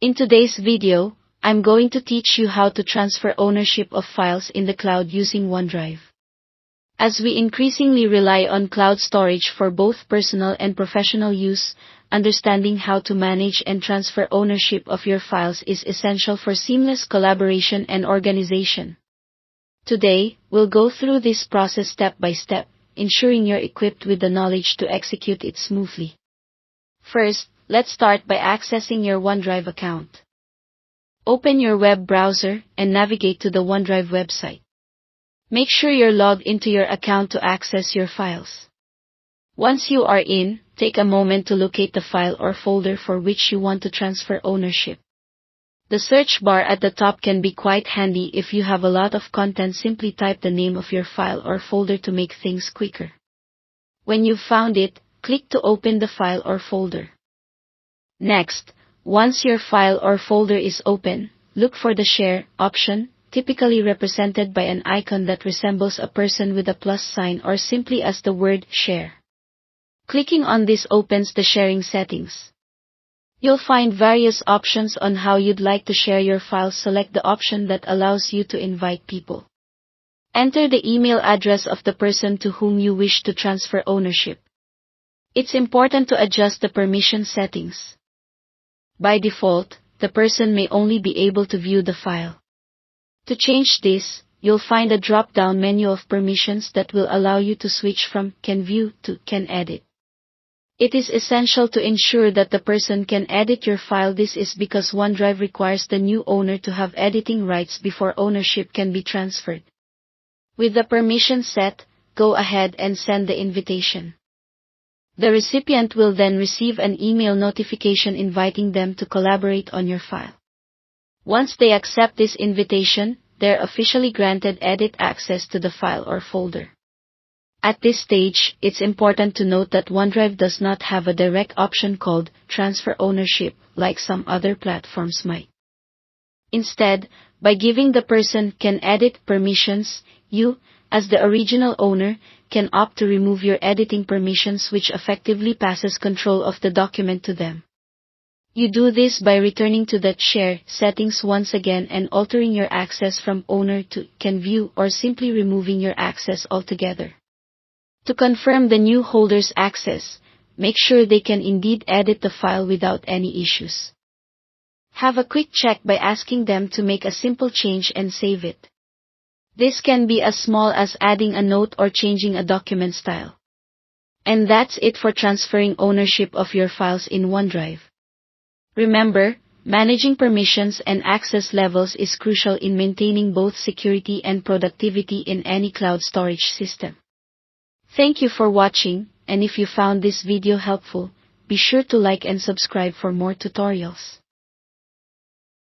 In today's video, I'm going to teach you how to transfer ownership of files in the cloud using OneDrive. As we increasingly rely on cloud storage for both personal and professional use, understanding how to manage and transfer ownership of your files is essential for seamless collaboration and organization. Today, we'll go through this process step by step, ensuring you're equipped with the knowledge to execute it smoothly. First, let's start by accessing your OneDrive account. Open your web browser and navigate to the OneDrive website. Make sure you're logged into your account to access your files. Once you are in, take a moment to locate the file or folder for which you want to transfer ownership. The search bar at the top can be quite handy if you have a lot of content. Simply type the name of your file or folder to make things quicker. When you've found it, click to open the file or folder. Next, once your file or folder is open, look for the Share option, typically represented by an icon that resembles a person with a plus sign or simply as the word Share. Clicking on this opens the sharing settings. You'll find various options on how you'd like to share your files. Select the option that allows you to invite people. Enter the email address of the person to whom you wish to transfer ownership. It's important to adjust the permission settings. By default, the person may only be able to view the file. To change this, you'll find a drop-down menu of permissions that will allow you to switch from Can View to Can Edit. It is essential to ensure that the person can edit your file. This is because OneDrive requires the new owner to have editing rights before ownership can be transferred. With the permission set, go ahead and send the invitation. The recipient will then receive an email notification inviting them to collaborate on your file. Once they accept this invitation, they're officially granted edit access to the file or folder. At this stage, it's important to note that OneDrive does not have a direct option called Transfer Ownership like some other platforms might. Instead, by giving the person Can Edit permissions, you, as the original owner, can opt to remove your editing permissions, which effectively passes control of the document to them. You do this by returning to that Share settings once again and altering your access from Owner to Can View, or simply removing your access altogether. To confirm the new holder's access, make sure they can indeed edit the file without any issues. Have a quick check by asking them to make a simple change and save it. This can be as small as adding a note or changing a document style. And that's it for transferring ownership of your files in OneDrive. Remember, managing permissions and access levels is crucial in maintaining both security and productivity in any cloud storage system. Thank you for watching, and if you found this video helpful, be sure to like and subscribe for more tutorials.